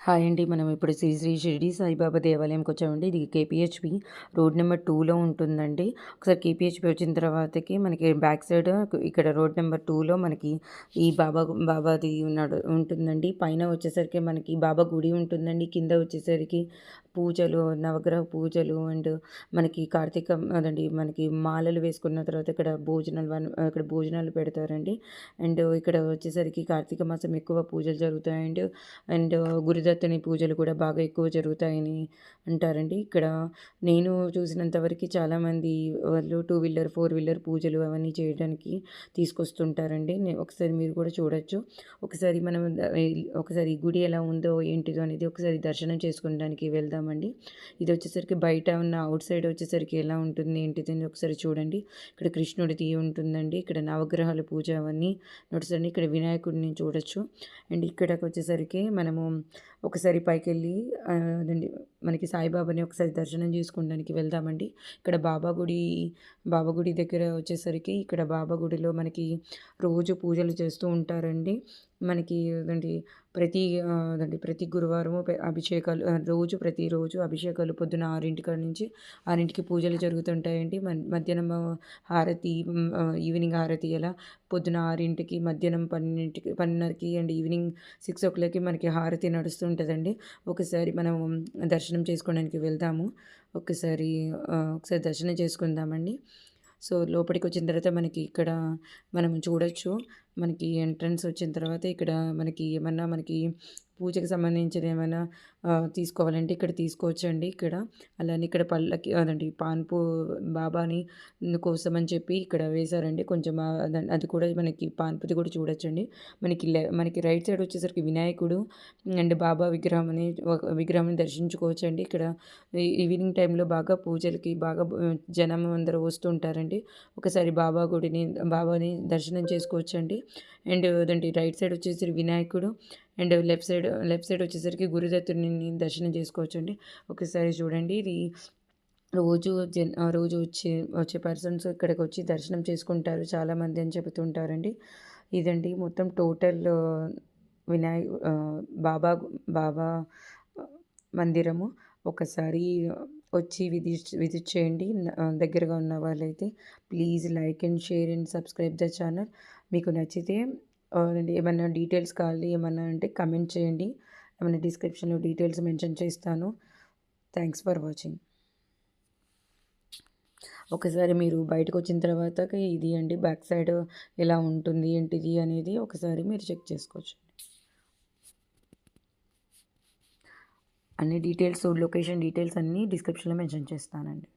Hi అండి. మనం ఇప్పుడు శ్రీ శ్రీ షిరిడి సాయిబాబా దేవాలయంకి వచ్చామండి. ఇది కేపీహెచ్‌పి రోడ్ నెంబర్ 2లో ఉంటుందండి. ఒకసారి కేపీహెచ్‌పి వచ్చిన తర్వాతకి మనకి బ్యాక్ సైడ్ ఇక్కడ రోడ్ నెంబర్ 2లో మనకి ఈ బాబాది ఉంటుందండి. పైన వచ్చేసరికి మనకి బాబా గుడి ఉంటుందండి. కింద వచ్చేసరికి పూజలు, నవగ్రహ పూజలు అండ్ మనకి అదండి మనకి మాలలు వేసుకున్న తర్వాత ఇక్కడ భోజనాలు పెడతారండి. అండ్ ఇక్కడ వచ్చేసరికి కార్తీక మాసం ఎక్కువ పూజలు జరుగుతాయండి. అండ్ గురుదత్తుని పూజలు కూడా బాగా ఎక్కువ జరుగుతాయని అంటారండి. ఇక్కడ నేను చూసినంత వరకి చాలామంది వాళ్ళు 2 వీలర్, 4 వీలర్ పూజలు అవన్నీ చేయడానికి తీసుకొస్తుంటారండి. ఒకసారి మీరు కూడా చూడొచ్చు. ఒకసారి మనం ఒకసారి ఈ గుడి ఎలా ఉందో ఏంటిదో అనేది ఒకసారి దర్శనం చేసుకోవడానికి వెళ్దామండి. ఇది వచ్చేసరికి బయట ఉన్న ఔట్ సైడ్ వచ్చేసరికి ఎలా ఉంటుంది ఏంటిది అని ఒకసారి చూడండి. ఇక్కడ కృష్ణుడిది ఉంటుందండి. ఇక్కడ నవగ్రహాల పూజ అవన్నీ నడుస్తుంది. ఇక్కడ వినాయకుడిని చూడొచ్చు. అండ్ ఇక్కడికి వచ్చేసరికి మనము ఒకసారి పైకెళ్ళి అదండి మనకి సాయిబాబాని ఒకసారి దర్శనం చేసుకోవడానికి వెళ్దామండి. ఇక్కడ బాబా గుడి దగ్గర వచ్చేసరికి ఇక్కడ బాబా గుడిలో మనకి రోజు పూజలు చేస్తూ ఉంటారండి. మనకి ప్రతి గురువారము అభిషేకాలు ప్రతిరోజు అభిషేకాలు పొద్దున 6 కాడ నుంచి 6కి పూజలు జరుగుతుంటాయండి. మధ్యాహ్నం హారతి, ఈవినింగ్ హారతి అలా పొద్దున 6కి, మధ్యాహ్నం 12:30కి అండ్ ఈవినింగ్ 6 మనకి హారతి నడుస్తుంటుందండి. ఒకసారి మనం దర్శనం చేసుకోవడానికి వెళ్దాము. ఒకసారి దర్శనం చేసుకుందామండి. సో, లోపలికి వచ్చిన తర్వాత మనకి ఇక్కడ మనం చూడొచ్చు. మనకి ఎంట్రన్స్ వచ్చిన తర్వాత ఇక్కడ మనకి పూజకి సంబంధించిన ఏమైనా తీసుకోవాలంటే ఇక్కడ తీసుకోవచ్చండి. అలానే ఇక్కడ పళ్ళకి అదండి పాన్పు బాబాని కోసం అని చెప్పి ఇక్కడ వేశారండి. కొంచెం అది కూడా మనకి పాన్పుది కూడా చూడొచ్చండి. మనకి రైట్ సైడ్ వచ్చేసరికి వినాయకుడు అండ్ బాబా విగ్రహాన్ని దర్శించుకోవచ్చండి. ఇక్కడ ఈవినింగ్ టైంలో బాగా పూజలకి జనం అందరూ వస్తూ ఉంటారండి. ఒకసారి బాబాని దర్శనం చేసుకోవచ్చండి. అండ్ అదండి రైట్ సైడ్ వచ్చేసి వినాయకుడు అండ్ లెఫ్ట్ సైడ్ వచ్చేసరికి గురుదత్తుని దర్శనం చేసుకోవచ్చండి. ఒకసారి చూడండి. ఇది రోజు వచ్చే పర్సన్స్ ఇక్కడికి వచ్చి దర్శనం చేసుకుంటారు చాలామంది అని చెబుతుంటారండి. ఇదండి మొత్తం టోటల్ వినాయ బాబా బాబా మందిరము. ఒకసారి వచ్చి విజిట్ చేయండి. దగ్గరగా ఉన్న వాళ్ళైతే please like and share and subscribe the channel. మీకు నచ్చితే ఏమన్నా డీటెయిల్స్ కావాలి ఏమన్నా అంటే కమెంట్ చేయండి. ఏమన్నా డిస్క్రిప్షన్లో డీటెయిల్స్ మెన్షన్ చేస్తాను. Thanks for watching. ఒకసారి మీరు బయటకు వచ్చిన తర్వాత ఇది అండి బ్యాక్ సైడ్ ఎలా ఉంటుంది ఏంటిది అనేది ఒకసారి మీరు చెక్ చేసుకోవచ్చు. అన్ని డీటెయిల్స్ లొకేషన్ డీటెయిల్స్ అన్నీ డిస్క్రిప్షన్లో మెన్షన్ చేస్తానండి.